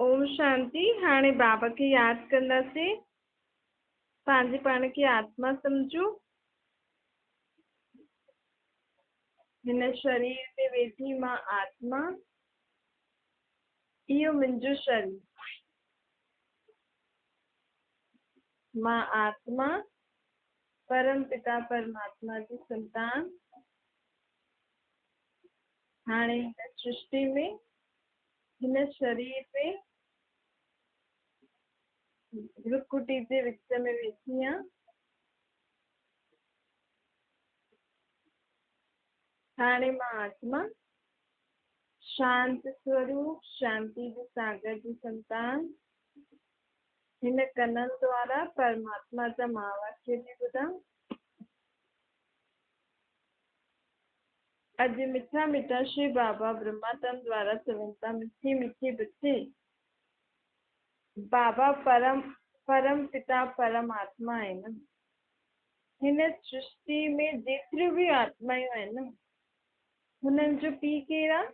ओम शांति। हाणे बाबा खे यादि कंदासीं। पंहिंजे पाण खे आत्मा सम्झो। हिन शरीर में वेठी मां आत्मा, इहो मुंहिंजो शरीर। मां आत्मा परम पिता परमात्मा जी संतान। हाणे हिन सृष्टि में, हिन शरीर में भ्रुकुटी जे विच में वेठी आहियां। हाणे मां आत्मा शांत स्वरूप शांति जे सागर जी संतान। हिन कननि द्वारा परमात्मा जा महावाक्य थी ॿुधां। अॼु मिठा मिठा श्री बाबा ब्रह्मातम द्वारा चवनि था, मिठी मिठी बच्चे, बाबा परम पिता परमात्मा आहिनि। हिन सृष्टि में जेतिरियूं बि आत्मायूं आहिनि, हुननि जो पीउ केरु आहे?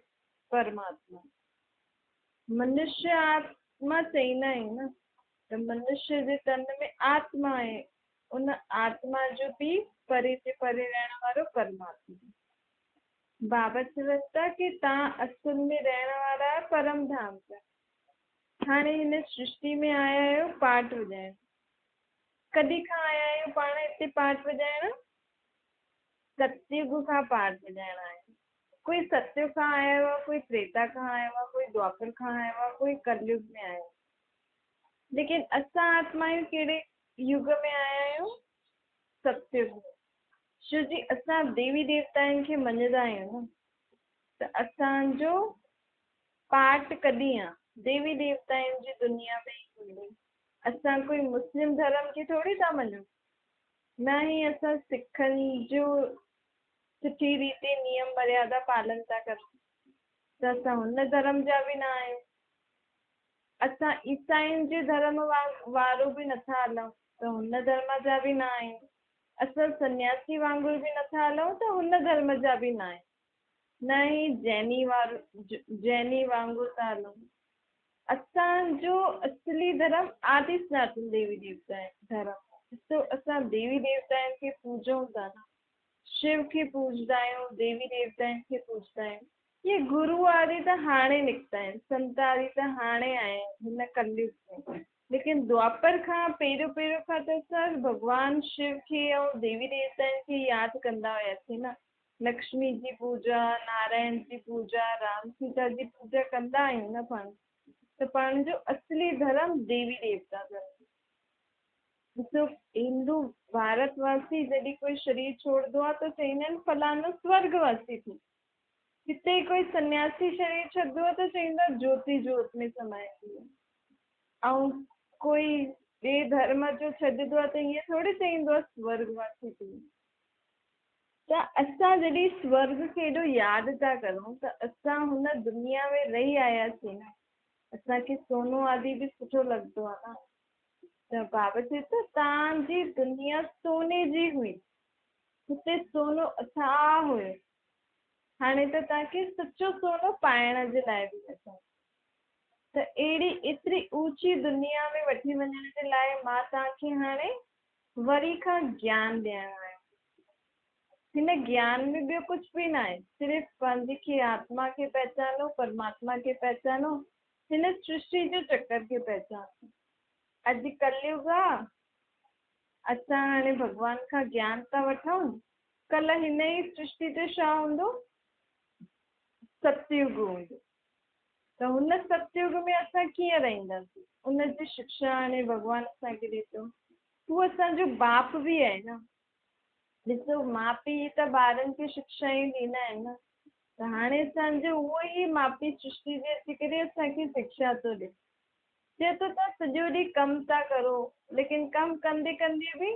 परमात्मा। मनुष्य आत्मा चईंदा आहिनि न, त मनुष्य जे तन में आत्मा आहे। उन आत्मा जो पीउ परे ते परे रहण वारो परमात्मा। बाबा चवनि था कि तव्हां असुल में रहण वारा परम धाम जा। हाणे हिन सृष्टि में आया आहियो पाठ वॼाइण। कॾहिं खां आया आहियो पाण हिते पाठ वॼाइण? सतयुग खां पाठ वॼाइण आया। कोई सतयुग खां आयो आहे, कोई त्रेता खां आयो आहे, कोई द्वापर खां आयो आहे, कोई कलयुग में आयो आहे। लेकिन असां आत्मायूं कहिड़े युग में आया आहियूं? सतयुग में। छो जी असां देवी देवताउनि खे मञंदा आहियूं न, त असांजो पाठ कॾहिं आहे? देवी देवताउनि जी दुनिया में ई हूंदी। असां कोई मुस्लिम धर्म खे थोड़ी था मञूं, न ही असां सिखनि जो सुठी रीति नियम मर्यादा पालन था करूं, त असां हुन धर्म जा बि न आहियूं। असां ईसाइनि जे धर्म वारो बि नथा हलूं, त हुन धर्म जा बि न आहियूं। असां सन्यासी वांगुरु बि नथा हलूं, त हुन धर्म जा बि न आहियूं। न ही जैनी वांगुरु था हलूं। असांजो असली धर्म आदि सनातन देवी देवता धर्म। ॾिसो, असां देवी देवताउनि खे पूजूं था न, शिव खे पूजदा आहियूं, देवी देवताउनि खे पूजदा आहियूं। ये गुरु आदि त हाणे निकिता आहिनि, संत आदि त हाणे आया आहिनि हिन कलयुग में। लेकिन द्वापर खां पहिरियों खां त असां भॻवान शिव खे ऐं देवी देवताउनि खे यादि कंदा हुयासीं न। लक्ष्मी जी पूजा, नारायण जी पूजा, राम सीता जी पूजा कंदा आहियूं न पाण। त पाण जो असली धर्म देवी देवता धर्म। ॾिसो, हिंदू भारतवासी जॾहिं कोई शरीर छोड़दो आहे त चईंदा आहिनि फलानो स्वर्गवासी थी। हिते कोई सन्यासी शरीर छॾंदो आहे त चईंदा ज्योति जोत में समाइजी वियो। ऐं कोई ॿिए धर्म जो छॾंदो आहे त ईअं थोड़ी चईंदो आहे स्वर्गवासी थी। त असां जॾहिं स्वर्ग खे एॾो यादि था करूं, त असां हुन दुनिया में रही आयासीं न। असांखे सोनो आदि बि सुठो लॻंदो आहे न। त बाबा चए थो, तव्हांजी दुनिया सोने जी हुई, हुते सोनो अथाह हुयो। हाणे त तव्हांखे सचो सोनो पाइण जे लाइ बि अथव। त अहिड़ी एतिरी ऊची दुनिया में वठी वञण जे लाइ मां तव्हांखे हाणे वरी खां ज्ञान ॾियणु आहियां। हिन ज्ञान में ॿियो कुझु बि न आहे, सिर्फ़ु पंहिंजी आत्मा खे पहचानो, परमात्मा खे पहचानो, हिन सृष्टि जो चक्कर खे पहचानो। अॼु कलयुग आहे, असां हाणे भॻवान खां ज्ञान था वठूं। कल्ह हिन ई सृष्टि ते छा हूंदो? सतयुग हूंदो। त हुन सतयुग में असां कीअं रहंदासीं? उनजी शिक्षा हाणे भॻवानु असांखे ॾिए थो। उहो असांजो बाप बि आहे न। ॾिसो, माउ पीउ त ॿारनि खे शिक्षाऊं ॾींदा आहिनि न। त हाणे असांजो उहो ई माउ पीउ सृष्टि में अची करे असांखे शिक्षा थो ॾिए। चए थो तव्हां सॼो ॾींहुं कमु था करो, लेकिन कमु कंदे कंदे बि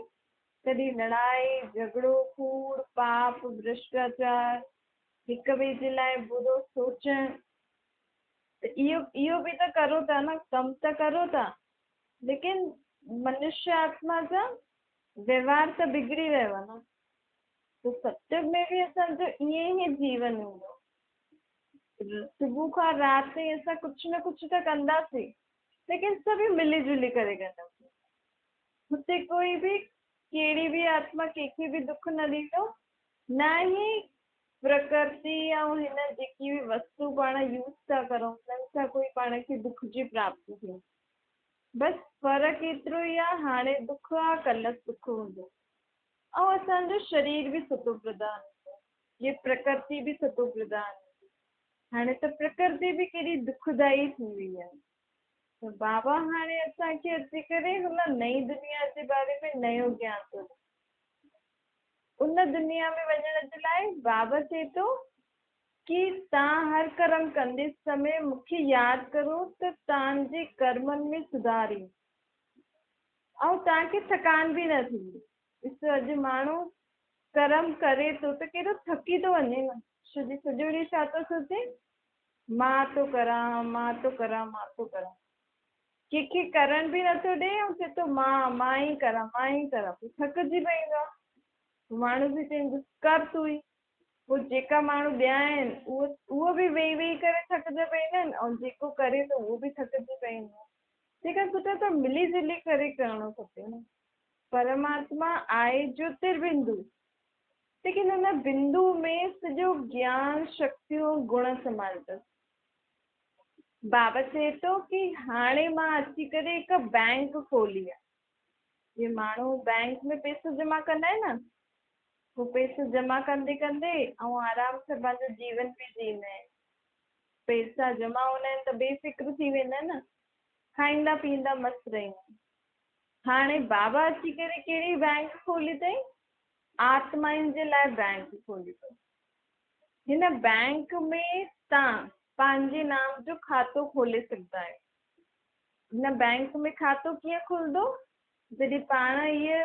कॾहिं लड़ाई झगड़ो, कूड़ पाप, भ्रष्टाचार, हिक ॿिए जे लाइ बुरो सोचणु, त इहो बि त करो था न, कमु त करो था। लेकिन मनुष्य आत्मा जा व्यवहार त बिगड़ी वियो आहे न। तो सत्युग में भी असांजो ईअं ई जीवन हूंदो। सुबुह खां राति ताईं असां कुझु न कुझु त कंदासीं, लेकिन सभई मिली जुली करे कंदासीं। हुते कोई बि कहिड़ी बि आत्मा कंहिंखे बि दुख न ॾींदो, न ई प्रकृति ऐं हिन जेकी बि वस्तु पाण यूज़ था करूं उन्हनि सां कोई पाण खे दुख जी प्राप्ति थिए। बसि फ़र्क़ु एतिरो ई आहे, हाणे दुख आहे कल्ह सुख हूंदो। ऐं असांजो शरीर बि सतो प्रधान हूंदो, ये प्रकृति बि सतो प्रधान। हाणे त प्रकृति बि केॾी दुखदाई थी वई आहे। त बाबा हाणे असांखे अची करे हुन नई दुनिया जे बारे में नयो ज्ञान थो ॾे। उन दुनिया में वञण जे लाइ बाबा चए थो कि तव्हां हर कर्म कंदे समय मूंखे यादि करो त तव्हांजे कर्मनि में सुधार ईंदो ऐं तव्हांखे थकान बि न थींदी। ॾिसो अॼु माण्हू कर्म करे थो त केॾो थकी थो वञे न, सॼो ॾींहुं छा थो सोचे, मां थो करां मां थो करां मां थो करां, कंहिंखे करण बि नथो ॾे ऐं चए थो मां ई करां पोइ थकिजी पवंदो आहे। माण्हू बि चवंदो कर तूं ई। पोइ जेका माण्हू ॿिया आहिनि उहो बि वेही वेही करे थकिजी पवंदा आहिनि ऐं जेको करे थो उहो बि थकिजी पवंदो आहे। तंहिंखां सुठो त मिली जुली करे करणो खपे न। परमात्मा आहे ज्योतिर्बिंदु, लेकिन हुन बिंदु में सॼो ज्ञान शक्तियूं गुण समायल अथसि। बाबा चए थो कि हाणे मां अची करे हिकु बैंक खोली आहे। ये माण्हू बैंक में पैसो जमा कंदा आहिनि न, वो पैसो जमा कंदे कंदे ऐं आराम सां पंहिंजो जीवन बि जींदा आहिनि। पैसा जमा हूंदा आहिनि त बेफ़िक्र थी वेंदा आहिनि न, खाईंदा पीअंदा मस्तु रहंदा आहिनि। हाणे बाबा अची करे कहिड़ी बैंक खोली अथई, आत्माउनि जे लाइ बैंक खोली अथई। हिन बैंक में तव्हां पंहिंजे नाम जो खातो खोले सघंदा आहियो। हिन बैंक में खातो कीअं खुलंदो, जॾहिं पाण इहे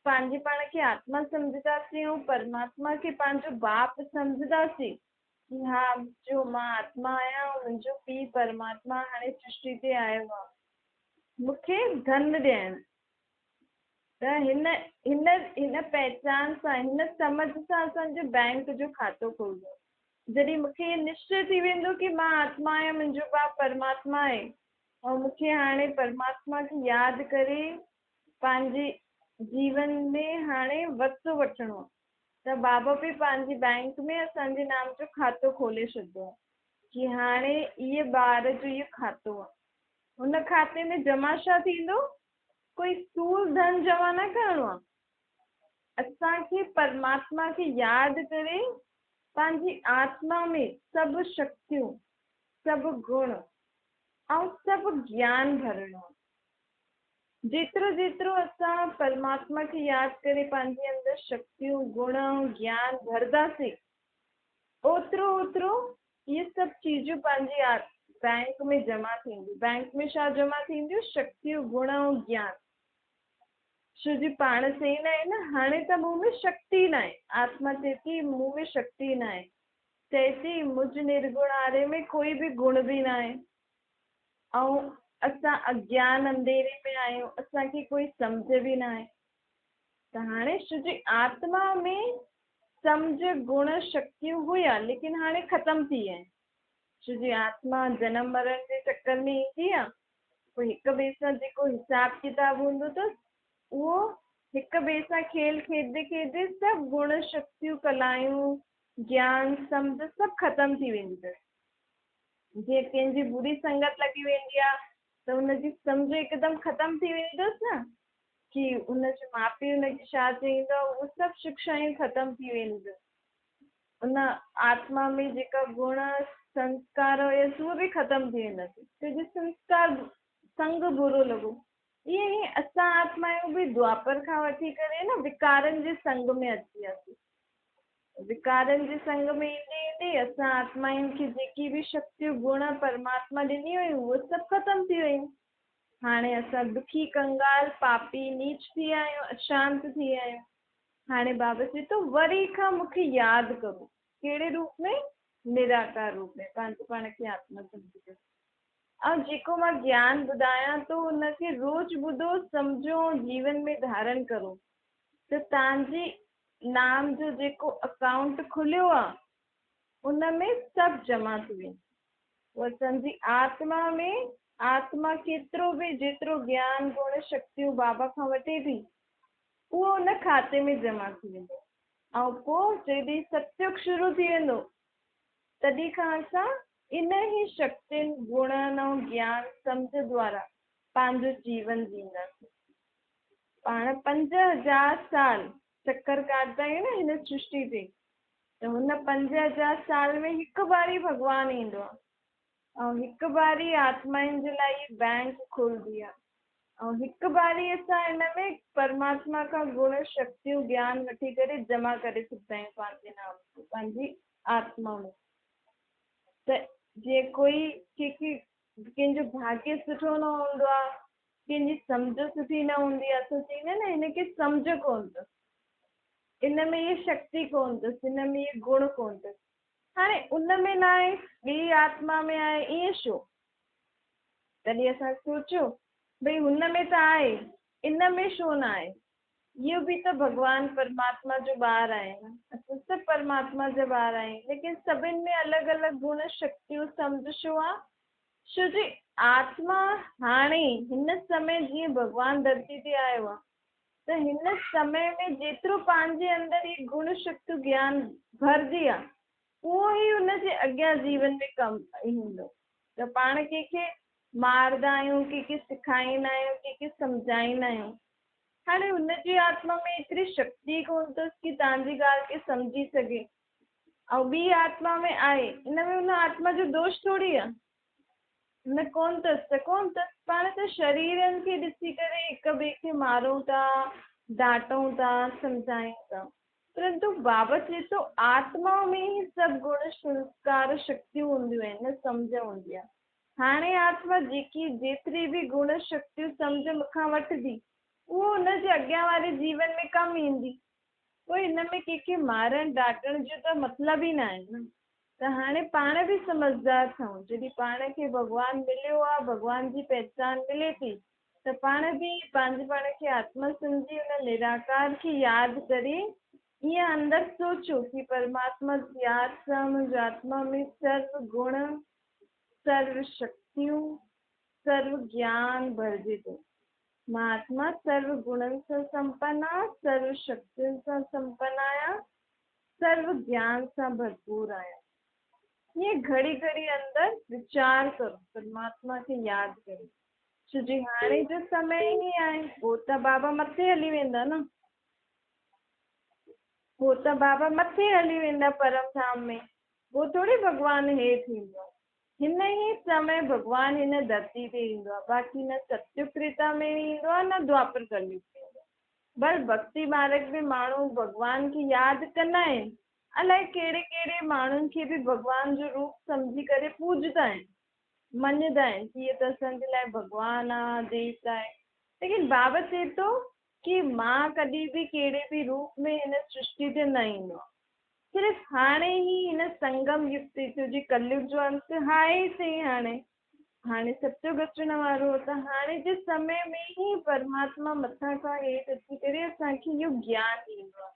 पंहिंजे पाण खे आत्मा सम्झंदासीं ऐं परमात्मा खे पंहिंजो बाप सम्झंदासीं कि हा जो मां आत्मा आहियां ऐं मुंहिंजो पीउ परमात्मा हाणे सृष्टि ते आयो आहे, मूंखे धन ॾियणु। त हिन हिन हिन पहचान सां, हिन समझ सां असांजो बैंक जो खातो खोलंदो। जॾहिं मूंखे इहो निश्चय थी वेंदो कि मां आत्मा आहियां, मुंहिंजो बाप परमात्मा आहे ऐं मूंखे हाणे परमात्मा खे यादि करे पंहिंजे जीवन में हाणे वक़्तु वठिणो आहे, त बाबा बि पंहिंजी बैंक में असांजे नाम जो खातो खोले छॾियो आहे कि हाणे इहे ॿार जो इहो खातो आहे। हुन खाते में जमा छा थींदो, कोई स्थूल धन जमा न करिणो आहे। असांखे परमात्मा खे यादि करे पंहिंजी आत्मा में सभु शक्तियूं, सभु गुण ऐं सभु ज्ञान भरणो आहे। जेतिरो जेतिरो असां परमात्मा खे यादि करे पंहिंजे अंदरि शक्तियूं गुण ऐं ज्ञान भरंदासीं, ओतिरो ओतिरो इहे सभु चीजूं पंहिंजी बैंक में जमा थींदियूं। बैंक में छा जमा थींदियूं, शक्तियूं गुण ऐं ज्ञान। छो जी पाण चईंदा आहिनि न, हाणे त मूं में शक्ति न आहे। आत्मा चए थी मूं में शक्ति न आहे, चए थी मुझ निर्गुण वारे में कोई बि गुण बि न आहे ऐं असां अज्ञान अंधेरे में आहियूं, असांखे कोई सम्झ बि न आहे। त हाणे छो जी आत्मा में सम्झ गुण शक्तियूं हुया, लेकिन हाणे ख़तम थी विया आहिनि। छो जी आत्मा जनम मरण जे चक्कर में ईंदी आहे, पोइ हिक ॿिए सां जेको हिसाब किताब हूंदो अथसि उहो हिक ॿिए सां खेल खेॾंदे खेॾंदे सभु गुण शक्तियूं कलायूं ज्ञान सम्झ सभु ख़तम थी वेंदी अथसि। जीअं कंहिंजी बुरी संगत लॻी वेंदी आहे त हुनजी सम्झ हिकदमि ख़तम थी वेंदी अथसि न, कि हुनजो माउ पीउ हुनखे छा चईंदो, उहे सभु शिक्षायूं ख़तम थी वेंदियूं अथसि। उन आत्मा में जेका गुण संस्कार हुयसि उहे बि ख़तम थी वेंदासीं, छोजो संस्कार संग बुरो लॻो। ईअं ई असां आत्माऊं बि द्वापर खां वठी करे न विकारनि जे संग में अची वियासीं। विकारनि जे संग में ईंदे ईंदे असां आत्माउनि खे जेकी बि शक्तियूं गुण परमात्मा ॾिनी हुयूं उहे सभु ख़तम थी वयूं। हाणे असां दुखी कंगाल पापी नीच थी विया आहियूं, अशांत थी विया आहियूं। हाणे बाबा चए थो वरी खां मूंखे यादि करो, कहिड़े रूप में, निराकार रूप में, पंहिंजे पाण खे आत्मा सम्झी करे। ऐं जेको मां ज्ञान ॿुधायां थो उनखे रोज़ ॿुधो सम्झो जीवन में धारण करो, त तव्हांजी नाम जो जेको अकाउंट खुलियो आहे उनमें सभु जमा थी वेंदो। उहा असांजी आत्मा में आत्मा केतिरो बि जेतिरो ज्ञान गुण शक्तियूं बाबा खां वठे थी उहो उन खाते में जमा थी वेंदो। ऐं पोइ जॾहिं सतयुग शुरू थी वेंदो तॾहिं खां असां इन ई शक्तियुनि गुणनि ऐं ज्ञान सम्झ द्वारा पंहिंजो जीवन जींदासीं। पाण 5000 साल चक्कर काटंदा आहियूं न हिन सृष्टि ते, त हुन 5000 साल में हिकु बारी भॻवानु ईंदो आहे ऐं हिकु बारी आत्माउनि जे लाइ बैंक खुलंदी आहे ऐं हिकु बारी असां हिन में परमात्मा खां गुण शक्तियूं ज्ञान वठी करे जमा करे सघंदा आहियूं पंहिंजे नाम ते पंहिंजी आत्मा में। त जे कोई कंहिंखे कंहिंजो भाग्य सुठो न हूंदो आहे, कंहिंजी सम्झ सुठी न हूंदी आहे, असां चईंदा आहियूं न हिनखे सम्झ कोन अथसि, इन में ये शक्ति कोन अथसि, हिन में ये गुण कोन अथसि। हाणे उन में न आहे, ॿी आत्मा में आहे, ईअं छो? तॾहिं असां सोचियो भई हुन में त आहे, इन में छो न आहे? इहो बि त भॻवानु परमात्मा जो ॿार आहे न, असां सभु परमात्मा जा ॿार आहियूं, लेकिन सभिनि में अलॻि अलॻि गुण शक्तियूं सम्झ छो आहे? छो जी आत्मा हाणे हिन समय जीअं भॻवानु धरती ते आयो आहे त हिन समय में जेतिरो पंहिंजे अंदरि ही गुण शक्ति ज्ञान भरिजी आहे उहो ई हुनजे अॻियां जीवन में कमु ईंदो। त पाण कंहिंखे मारंदा आहियूं, कंहिंखे सेखारींदा आहियूं, कंहिंखे सम्झाईंदा आहियूं, हाणे हुनजी आत्मा में एतिरी शक्ति कोन अथसि कि तव्हांजी ॻाल्हि खे सम्झी सघे, ऐं ॿी आत्मा में आहे, इन में हुन आत्मा जो दोष थोरी आहे, न कोन अथसि त कोन अथसि। पाण त शरीरनि खे ॾिसी करे हिक ॿिए खे मारूं था, डांटूं था, सम्झायूं था, परंतु बाबा चए थो आत्मा में ई सभु गुण संस्कार शक्तियूं हूंदियूं आहिनि, न सम्झ हूंदी आहे। हाणे आत्मा जेकी जेतिरी बि गुण शक्तियूं सम्झ मूंखां वठंदी उहो हुनजे अॻियां वारे जीवन में कमु ईंदी। पोइ हिन में कंहिंखे मारण डांटण जो त मतिलबु ई न आहे न। त हाणे पाण बि समझदार थियूं, जॾहिं पाण खे भॻवानु मिलियो आहे, भॻवान जी पहचान मिले थी त पाण बि पंहिंजे पाण खे आत्मा सम्झी हुन निराकार खे यादि करे ईअं अंदरि सोचो कि परमात्मा जी यादि सां मुंहिंजी आत्मा में सर्व गुण, सर्व शक्तियूं, सर्व ज्ञान भरिजे थो। मां आत्मा सर्व गुणनि सां संपन्न आहियां, सर्व शक्तियुनि सां संपन्न आहियां, सर्व ज्ञान सां भरपूर आहियां। ये घड़ी घड़ी अंदरि वीचार करो, परमात्मा खे यादि करो, छो जी हाणे जो समय ई आहे, पोइ त बाबा मथे हली वेंदा न, पोइ त बाबा मथे हली वेंदा परम धाम में, पोइ थोरी भॻवानु हेठि ईंदो आहे। हिन ई समय भॻवानु हिन धरती ते ईंदो आहे, बाक़ी न सत्युग त्रेता में ईंदो आहे न द्वापर कलयुग में ईंदो आहे। बस भक्ति मार्ग में माण्हू भॻवान खे यादि कंदा आहिनि, अलाए कहिड़े कहिड़े माण्हुनि खे बि भॻवान जो रूप सम्झी करे पूॼंदा आहिनि, मञंदा आहिनि कि इहो त असांजे लाइ भॻवानु आहे, देवता आहे। लेकिन बाबा चए थो कि मां कॾहिं बि कहिड़े बि रूप में हिन सृष्टि ते न ईंदो आहे, सिर्फ़ु हाणे ई हिन संगम युग ते, छो जी कलयुग जो अंत आहे ई सही, हाणे सत्युग अचण वारो, त हाणे जे समय में ई परमात्मा मथां खां हेठि अची करे असांखे इहो ज्ञान ॾींदो आहे,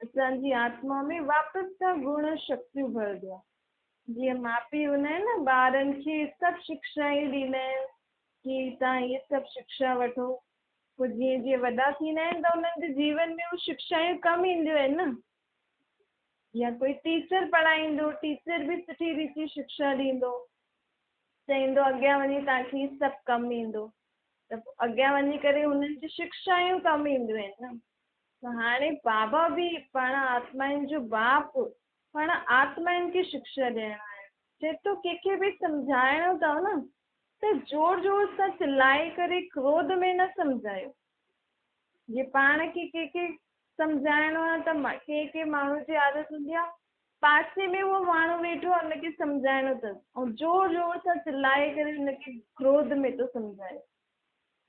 असांजी आत्मा में वापसि सां गुण शक्तियूं भरंदो आहे। जीअं माउ पीउ हूंदा आहिनि न, ॿारनि खे सभु शिक्षाऊं ॾींदा आहिनि कि तव्हां इहे सभु शिक्षा वठो, पोइ जीअं जीअं वॾा थींदा आहिनि त उन्हनि जे जीवन में उहे शिक्षाऊं कमु ईंदियूं आहिनि न। या कोई टीचर पढ़ाईंदो, टीचर बि सुठी रीति शिक्षा ॾींदो, चईंदो अॻियां वञी तव्हांखे हीअ सभु कमु ईंदो, त अॻियां वञी करे हुननि जी शिक्षाऊं कमु ईंदियूं आहिनि न। त हाणे बाबा बि पाण आत्माउनि जो बाप, पाण आत्माउनि खे शिक्षा ॾियण आहियो। चए थो कंहिंखे बि सम्झाइणो अथव न त जोर जोर सां चिल्लाए करे क्रोध में न सम्झायो। जे पाण खे कंहिंखे सम्झाइणो आहे त कंहिं माण्हू जी आदत हूंदी आहे पासे में उहो माण्हू वेठो आहे हुनखे सम्झाइणो अथसि ऐं जोर जोर सां चिल्लाए करे हुनखे क्रोध में थो सम्झाए,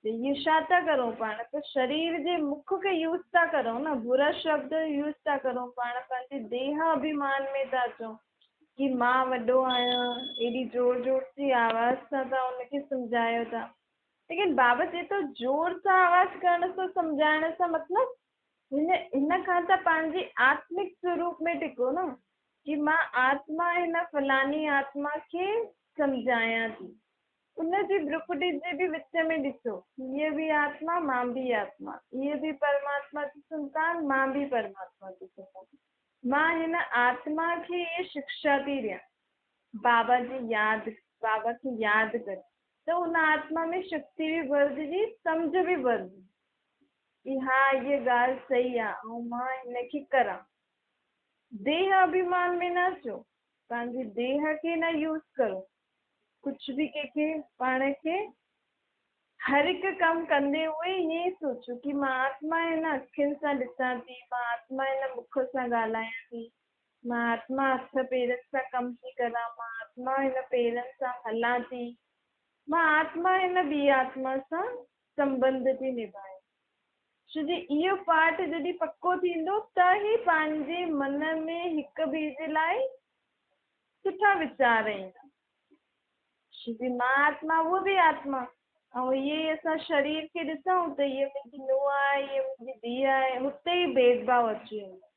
त इहो छा था करूं पाण? त शरीर जे मुख खे यूज़ था करूं न, बुरा शब्द यूज़ था करूं, पाण पंहिंजे देह अभिमान में था अचूं कि मां वॾो आहियां, एॾी जोर जोर जी आवाज़ सां तव्हां हुनखे सम्झायो था। लेकिन बाबा चए थो जोर सां आवाज़ करण सां सम्झाइण सां मतिलबु हिन खां त पंहिंजे आत्मिक स्वरूप में टिको न। कि मां आत्मा हिन फलानी आत्मा खे सम्झायां थी। उनजी ब्रुकुटी जे बि विच में ॾिसो, हीअ बि आत्मा, मां बि आत्मा, हीअ बि परमात्मा जी संतान, मां बि परमात्मा जी संतान। मां हिन आत्मा खे ये शिक्षा थी ॾियां, बाबा खे यादि कर, त उन आत्मा में शक्ति बि वधंदी, सम्झ बि वधंदी कि हा ये ॻाल्हि सही आहे ऐं मां हिनखे करां। देह अभिमान में न अचो, पंहिंजी देह खे न यूज़ करो, कुझु बि कंहिंखे पाण खे हर हिकु कमु कंदे हुए ईअं ई सोचो कि मां आत्मा हिन अखियुनि सां ॾिसां थी, मां आत्मा हिन मुख सां ॻाल्हायां थी, मां आत्मा हथ पेरनि सां कमु थी करां, मां आत्मा हिन पेरनि सां हलां थी, मां आत्मा हिन ॿी आत्मा सां संबंध थी निभायां। छो जो इहो पाठ जॾहिं पको थींदो त ई पंहिंजे मन में हिक ॿिए जे लाइ सुठा वीचार ईंदा। छो जो मां आत्मा, उहो बि आत्मा, ऐं इहे असां शरीर खे ॾिसूं त इहे मुंहिंजी नुंहुं आहे, इहे मुंहिंजी धीउ आहे, हुते ई भेदभाव अची वेंदो।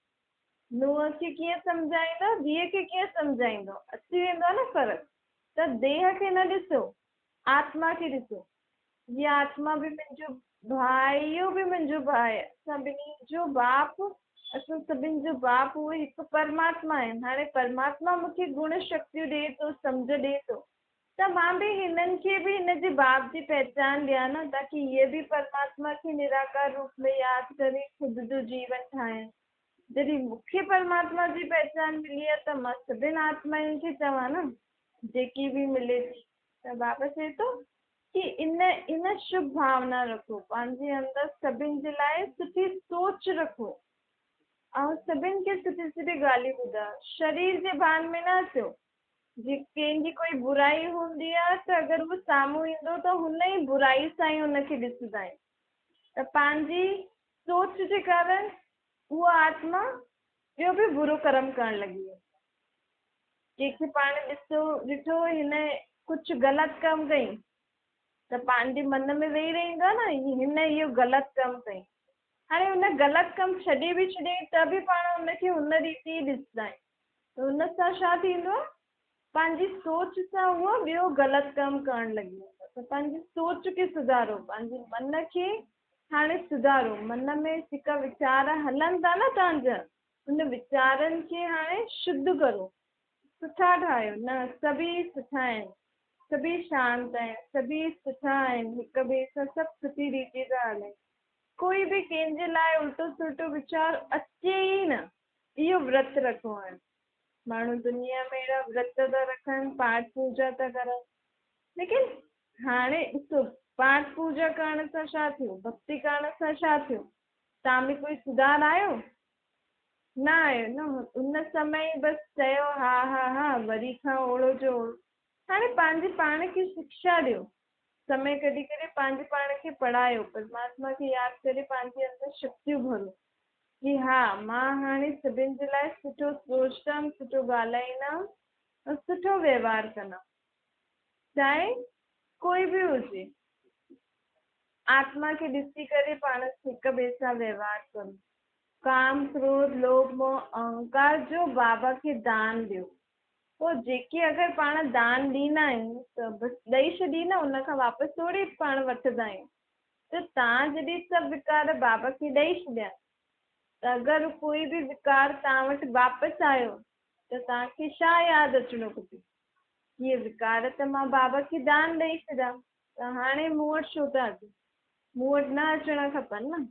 नुंहुं खे कीअं सम्झाईंदो, धीउ खे कीअं सम्झाईंदो, अची वेंदो आहे न फ़र्क़ु। त देह खे न ॾिसो, आत्मा खे ॾिसो, हीअ आत्मा बि मुंहिंजो भाउ आहे, इहो बि मुंहिंजो भाउ आहे, सभिनी जो बाप, असां सभिनि जो बाप उहो हिकु परमात्मा आहे। हाणे परमात्मा मूंखे गुण शक्तियूं ॾिए थो, सम्झ ॾिए थो, त मां बि हिननि खे बि हिनजे बाप जी पहचान ॾियां न, ताकी इहे बि परमात्मा खे निराकार रूप में यादि करे ख़ुदि जो जीवन ठाहिनि। जॾहिं मूंखे परमात्मा जी पहचान मिली आहे त मां सभिनि आत्माउनि खे चवां न, जेकी बि मिले थी, त बाबा चए थो कि इन शुभ भावना रखो, पंहिंजे अंदरि सभिनि जे लाइ सुठी सोच रखो ऐं सभिनि खे सुठी सुठी ॻाल्हियूं ॿुधायो। शरीर जे भान में न अचो, जी कंहिंजी कोई बुराई हूंदी आहे त अगरि उहो साम्हूं ईंदो त हुन ई बुराई सां ई हुनखे ॾिसंदा आहियूं, त पंहिंजी सोच जे कारण उहा आत्मा ॿियो बि बुरो कर्म करणु लॻी वेंदी। कंहिंखे पाण ॾिठो हिन कुझु ग़लति कमु कई त पंहिंजे मन में वेही रहंदो आहे न, हिन इहो ग़लति कमु कई। हाणे हुन ग़लति कमु छॾे बि छॾे त बि पाण हुनखे हुन रीति ई ॾिसंदा आहियूं, त हुन सां छा थींदो आहे, पंहिंजी सोच सां उहो ॿियो ग़लति कमु करणु लॻी वेंदो। त पंहिंजी सोच खे सुधारो, पंहिंजे मन खे हाणे सुधारो। मन में जेका वीचार हलनि था न तव्हांजा, हुन वीचारनि खे हाणे शुद्ध करो, सुठा ठाहियो। न सभी सुठा आहिनि, सभी शांत आहिनि, सभी सुठा आहिनि, हिक ॿिए सां सभु सुठी रीति सां हलनि, कोई बि कंहिंजे लाइ उल्टो सुल्टो वीचार अचे ई न। इहो व्रत रखो आहे। माण्हू दुनिया में अहिड़ा व्रत था रखनि, पाठ पूजा था करनि, लेकिन हाणे ॾिसो पाठ पूजा करण सां छा थियो, भक्ति करण सां छा थियो, तव्हां में कोई सुधार आयो? न आयो न। उन समय बसि चयो हा हा हा, वरी खां ओड़ो जो ओड़ो। हाणे पंहिंजे पाण खे शिक्षा ॾियो, समय कढी करे पंहिंजे पाण खे पढ़ायो, परमात्मा खे यादि करे पंहिंजे अंदरि शक्तियूं भरो कि हा मां हाणे सभिनि जे लाइ सुठो सोचंदमि, सुठो ॻाल्हाईंदमि और सुठो व्यवहार कंदमि, चाहे कोई बि हुजे। आत्मा खे ॾिसी करे पाण हिक ॿिए सां व्यवहार करो। काम, क्रोध, लोभ, मोह, अहंकार जो बाबा खे दान ॾियो। पोइ जेके अगरि पाण दान ॾींदा आहियूं त बसि ॾेई छॾी न, उन खां वापसि थोरी पाण वठंदा आहियूं। त तव्हां जॾहिं सभु विकार बाबा खे ॾेई छॾिया, त अगरि कोई बि विकार तव्हां वटि वापसि आयो त तव्हांखे छा यादि अचिणो खपे, इहे विकार त मां बाबा खे दान ॾेई छॾिया, त हाणे मूं वटि छो था अचनि, मूं वटि न अचणा खपनि न।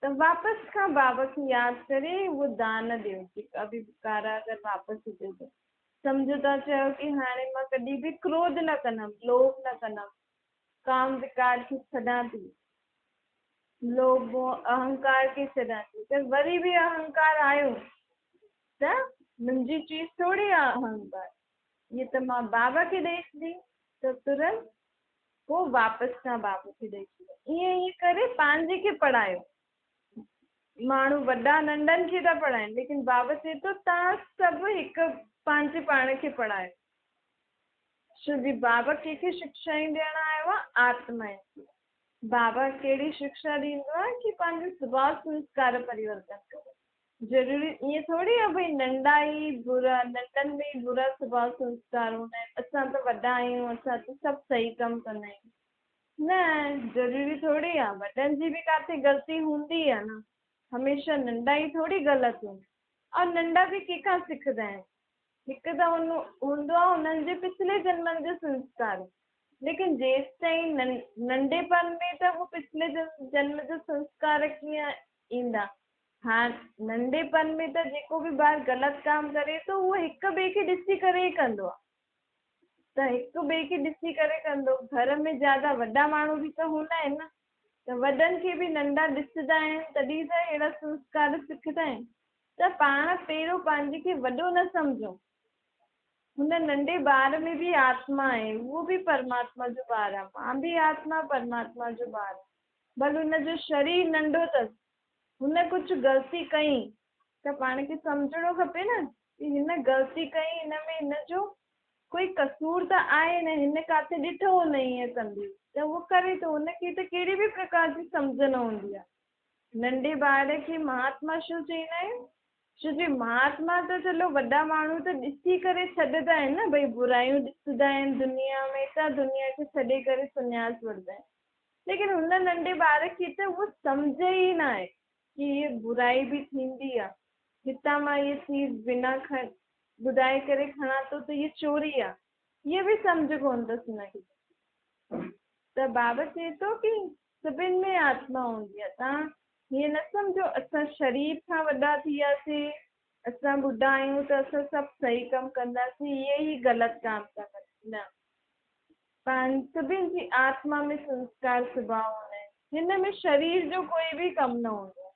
त वापसि खां बाबा खे यादि करे उहो दान ॾियो, जेका बि विकार अगरि वापसि हुजे त सम्झो था चयो कि हाणे मां कॾहिं बि क्रोध न कंदमि, लोभ न कंदमि, काम विकार खे छॾां थी, लोभ मोह अहंकार खे छॾां थी। त वरी बि अहंकार आयो त मुंहिंजी चीज थोरी आहे अहंकार, इहे त मां बाबा खे ॾेई छॾी, त तुरंत पोइ वापसि खां बाबा खे ॾेई छॾियो। ईअं ईअं करे पंहिंजे खे पढ़ायो। माण्हू वॾा नंढनि खे था पढ़ाइनि, लेकिन बाबा चए थो तव्हां सभु हिकु पंहिंजे पाण खे पढ़ायो। छो जी बाबा कंहिंखे शिक्षाऊं ॾियण आयो आहे, आत्माउनि खे। बाबा कहिड़ी शिक्षा ॾींदो आहे कि पंहिंजो स्वभाव संस्कार परिवर्तन करो। ज़रूरी ईअं थोरी आहे भई नंढा ई बुरा, नंढनि में ई बुरा स्वभाव संस्कार हूंदा आहिनि। असां त वॾा आहियूं, असां त सभु सही कमु कंदा आहियूं। न, ज़रूरी थोरी आहे, वॾनि जी बि काथे ग़लती हूंदी आहे न। हमेशह नंढा ई थोरी ग़लति हूंदा, और नंढा बि कंहिंखां सिखंदा आहिनि। हिकु त हूंदो आहे हुननि जे पिछले जन्मनि जो संस्कार। लेकिन जेसि ताईं नंढेपन में त उहो पिछले जन्म जो संस्कार कीअं ईंदा। हाँ, नंढेपन में त जेको बि ॿारु ग़लति कमु करे थो उहो हिक ॿिए खे ॾिसी करे ई कंदो आहे। त हिक ॿिए खे ॾिसी करे कंदो। घर में ज्यादा वॾा माण्हू बि त हूंदा आहिनि न, त वॾनि खे बि नंढा ॾिसंदा आहिनि, तॾहिं त अहिड़ा संस्कार सिखंदा आहिनि। त पाण पहिरियों पंहिंजे खे वॾो न सम्झो। हुन नंढे ॿार में बि आत्मा आहे, उहो बि परमात्मा जो ॿार आहे। मां बि आत्मा परमात्मा जो ॿार, भले हुनजो शरीर नंढो अथसि, हुन कुझु ग़लती कई त पाण खे सम्झणो खपे न कि हिन ग़लती कई, हिन में हिनजो कोई कसूर त आहे न, हिन काथे ॾिठो हुन ईअं कंदी त उहो करे थो। हुनखे त कहिड़ी बि प्रकार जी सम्झ न हूंदी आहे। नंढे ॿार खे महात्मा छो चईंदा आहियूं? छो जे महात्मा त चलो वॾा माण्हू त ॾिसी करे छॾंदा आहिनि न, भई बुरायूं ॾिसंदा आहिनि दुनिया में त दुनिया खे छॾे करे संन्यास वठंदा आहिनि। लेकिन हुन नंढे ॿार खे त उहो सम्झ ई न आहे कि हीअ बुराई बि थींदी आहे। हितां मां हीअ चीज़ बिना ॿुधाए करे खणां थो त हीअ चोरी आहे, हीअ बि सम्झ कोन अथसि हुनखे। त बाबा चए थो कि सभिनि में आत्मा हूंदी आहे। तव्हां हीअं न सम्झो असां शरीर खां वॾा थी वियासीं, असां ॿुढा आहियूं त असां सभु सही कमु कंदासीं, इहे ई ग़लति काम था कनि। न, सभिनि जी आत्मा में संस्कार स्वभाव हूंदा आहिनि। हिन में शरीर जो कोई बि कमु न हूंदो आहे।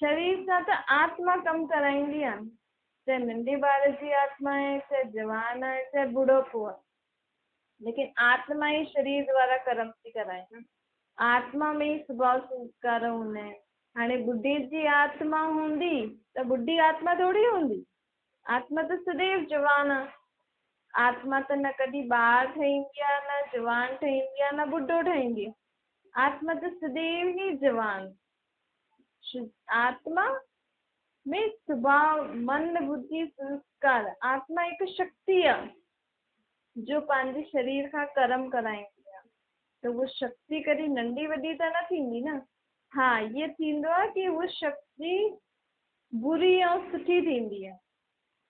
शरीर सां त आत्मा कमु कराईंदी आहे, चाहे नंढे ॿार जी आत्मा आहे, चाहे जवान आहे, चाहे बुढ़ोपो आहे। लेकिन आत्मा ही शरीर द्वारा कर्म थी कराए न। आत्मा में ही स्वभाव संस्कार हूंदा आहिनि। हाणे ॿुढे जी आत्मा हूंदी त ॿुढी आत्मा थोरी हूंदी। आत्मा त सदैव जवान आहे। आत्मा त न कॾहिं ॿार ठहींदी आहे, न जवान ठहींदी आहे, न ॿुढो ठहींदी आहे। आत्मा त सदैव ही जवान। आत्मा में स्वभाव, मन, बुद्धि, संस्कार, आत्मा हिकु शक्ति आहे जो पंहिंजे शरीर खां कर्म कराईंदी आहे। त उहा शक्ति कॾहिं नंढी वॾी त न थींदी न। हा, इहो थींदो आहे कि उहा शक्ति बुरी ऐं सुठी थींदी आहे।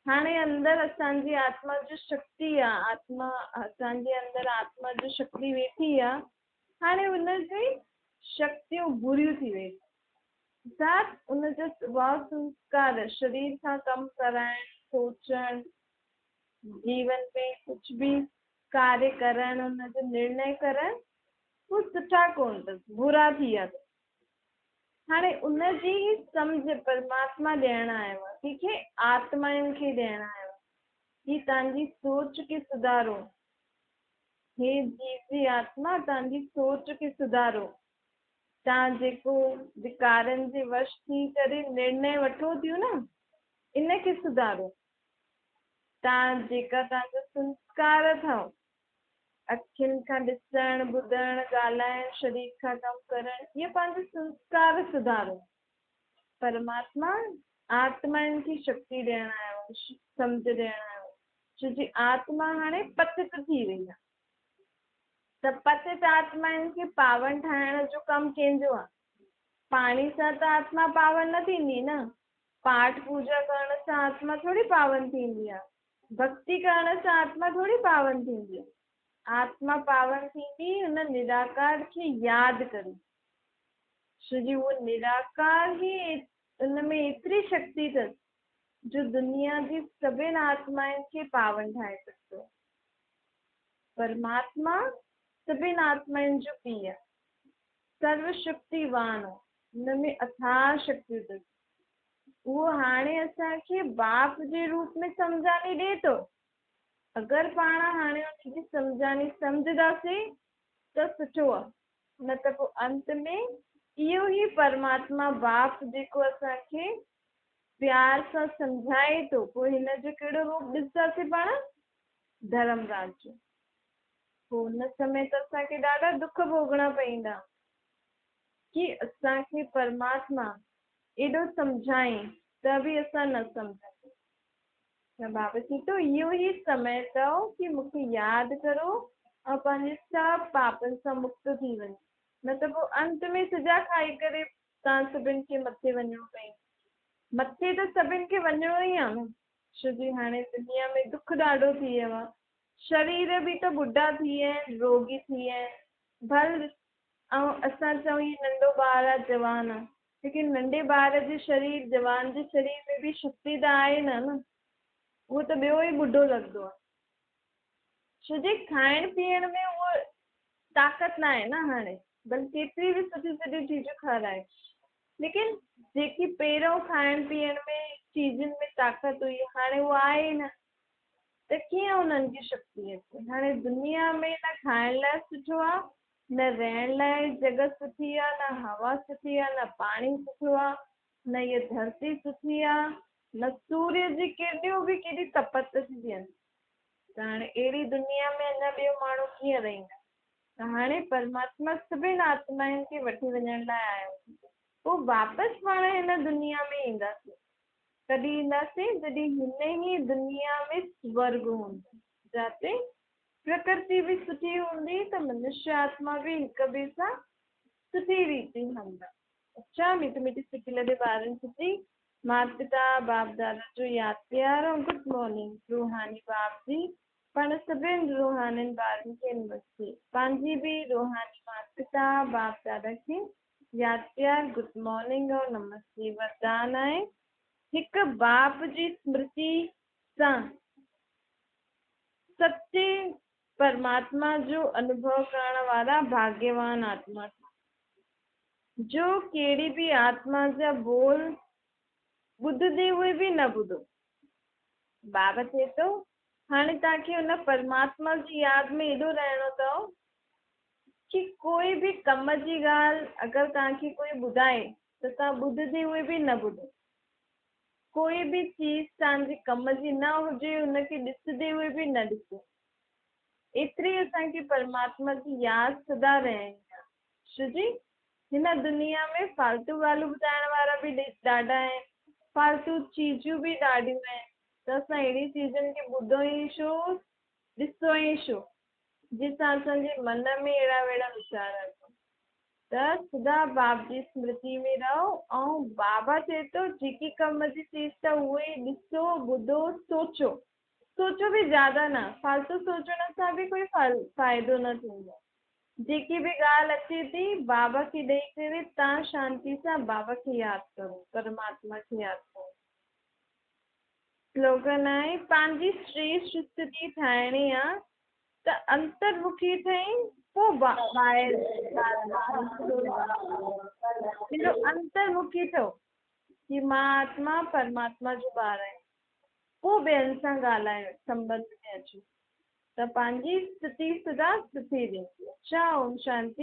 हाणे अंदरि असांजी आत्मा जो शक्ति आहे, आत्मा असांजे अंदरि आत्मा जो शक्ति वेठी आहे। हाणे हुनजी शक्तियूं बुरियूं थी वई, साथ उनजो स्वभाव संस्कार शरीर खां कमु कराइण, सोचण, जीवन में कुझु बि कार्य करण, हुनजो निर्णय करण, उहे सुठा कोन अथसि, बुरा थी विया अथसि। हाणे उनजी सम्झ परमात्मा ॾियणु आयो आहे, कंहिंखे? आत्माउनि खे ॾियणु आयो आहे कि तव्हांजी सोच खे सुधारो। हे जीव जी आत्मा, तव्हांजी सोच खे सुधारो। तव्हां जेको विकारनि जे वश थी करे निर्णय वठो थियूं न, इनखे सुधारो। तव्हां जेका तव्हांजा संस्कार अथव, अखियुनि खां ॾिसणु, ॿुधणु, ॻाल्हाइणु, शरीर खां कमु करणु, इहे पंहिंजा संस्कार सुधारो। परमात्मा आत्माउनि खे शक्ति ॾियणु आयो आहे, सम्झ ॾियणु आयो आहे। छो जी आत्मा हाणे पतित थी वई आहे। त पतित आत्माउनि खे पावन ठाहिण जो कमु कंहिंजो आहे? पाणी सां त आत्मा पावन न थींदी न। पाठ पूजा करण सां आत्मा थोरी पावन थींदी आहे। भक्ति करण सां आत्मा थोरी पावन थींदी आहे। आत्मा पावन थींदी हुन निराकार खे यादि करे। छो जी उहो निराकार ही उनमें एतिरी शक्ति अथसि जो दुनिया जी सभिनि आत्माउनि खे पावन ठाहे सघंदो आहे। परमात्मा सभिनि आत्माउनि जो पीउ आहे, सर्वशक्तिवान आहे, हुनमें अथाह शक्ति अथसि। उहो हाणे असांखे बाप जे रूप में सम्झानी ॾिए थो। अगरि पाण हाणे हुनजी सम्झानी सम्झंदासीं त सुठो आहे, न त पोइ अंत में इहो ई परमात्मा बाप जेको असांखे प्यार सां सम्झाए थो, पोइ हिन जो कहिड़ो रूप ॾिसंदासीं पाण? धर्मराज जो। पोइ हुन समय त असांखे ॾाढा दुख भोगणा पवंदा कि असांखे परमात्मा एॾो सम्झाए त बि असां न सम्झंदा। त बाबा चई थो इहो ई समय अथव कि मूंखे यादि करो ऐं पंहिंजे सभु पापनि सां मुक्त थी वञो, न त पोइ अंत में सजा खाई करे तव्हां सभिनि खे मथे वञिणो पए। मथे त सभिनि खे वञिणो ई आहे न, छो जी हाणे दुनिया में दुख ॾाढो थी वियो आहे। शरीर बि त ॿुढा थी विया आहिनि, रोगी थी विया आहिनि। भल ऐं असां चऊं ही नंढो ॿार आहे, जवान आहे, लेकिन नंढे ॿार जे शरीर, जवान जे शरीर में बि शक्ति त आहे न, उहो त ॿियो ई ॿुढो लॻंदो आहे। छो जे खाइण पीअण में उहो ताक़त न आहे न हाणे, भले केतिरी बि सुठी सुठी चीजूं खाराए, लेकिन जेकी पहिरियों खाइण पीअण में चीजुनि में ताक़त हुई हाणे उहा आहे ई न, त कीअं उन्हनि जी शक्ति अचे। हाणे दुनिया में न खाइण लाइ सुठो आहे, न रहण लाइ जॻह सुठी आहे, न हवा सुठी आहे, न पाणी सुठो आहे, न इहा धरती सुठी आहे, न सूर्य जी किरणियूं बि केॾी तपत थी थियनि। त हाणे अहिड़ी दुनिया में अञा ॿियो माण्हू कीअं रहंदा। त हाणे परमात्मा सभिनि आत्माउनि खे वठी वञण लाइ आयो, पोइ वापसि पाण हिन दुनिया में ईंदासीं। कॾहिं ईंदासीं जॾहिं हिन ई दुनिया में स्वर्ग हूंदो, जिते प्रकृति बि सुठी हूंदी, त मनुष्य आत्मा बि हिक ॿिए सां सुठी रीति हलंदा। अच्छा मीठी मीठी सिकी लॻे ॿारनि सुठी माता पिता बाप दादा जो यादि प्यार ऐं गुड मॉर्निंग रूहानी बाप जी पाण सभिनि रूहानी ॿारनि खे नमस्ते। पंहिंजी बि रूहानी माता पिता बाप दादा खे यादि प्यार गुड मॉर्निंग और नमस्ते। वरदान आहे हिकु बाप जी स्मृति सां सच्चे परमात्मा जो अनुभव करण वारा भाग्यवान आत्मा, जो कहिड़ी बि आत्मा जा बोल ॿुधंदे हुए बि न ॿुधो। बाबा चए थो हाणे तव्हांखे हुन परमात्मा जी यादि में एॾो रहणो अथव कि कोई बि कम जी ॻाल्हि अगरि तव्हांखे कोई ॿुधाए त तव्हां ॿुधंदे हुए बि न ॿुधो। कोई बि चीज़ तव्हांजे कम जी न हुजे हुनखे ॾिसंदे हुए बि न ॾिसो। एतिरी असांखे परमात्मा जी यादि सदा रहणी आहे। छो जी हिन दुनिया में फालतू ॻाल्हियूं ॿुधाइण वारा बि ॾाढा आहिनि, फालतू चीजूं बि ॾाढियूं आहिनि, त असां अहिड़ी चीजनि खे ॿुधो ई छो, ॾिसो ई छो, जंहिंसां असांजे मन में अहिड़ा वेड़ा वीचार अचनि। त सदा बाप जी स्मृति में रहो ऐं बाबा चए थो जेकी कम जी चीज़ त उहे ॾिसो ॿुधो सोचो। सोचो बि ज्यादा न, फालतू सोचण सां बि कोई फ़ाइदो न थींदो। जेकी बि ॻाल्हि अचे थी बाबा खे ॾेई करे तव्हां शांति सां बाबा खे यादि करो, परमात्मा खे यादि करो। स्लोगन आहे पंहिंजी श्रेष्ठ स्थिति ठाहिणी आहे त अंतर्मुखी ठही पोइ ॿाहिरि अंतर्मुखी ठहो कि मां आत्मा परमात्मा जो ॿार आहियां, पोइ ॿियनि सां ॻाल्हायो, संबंध में अचो, त पंहिंजी स्थिति सदा सुठी रहंदी। अच्छा ओम शांति।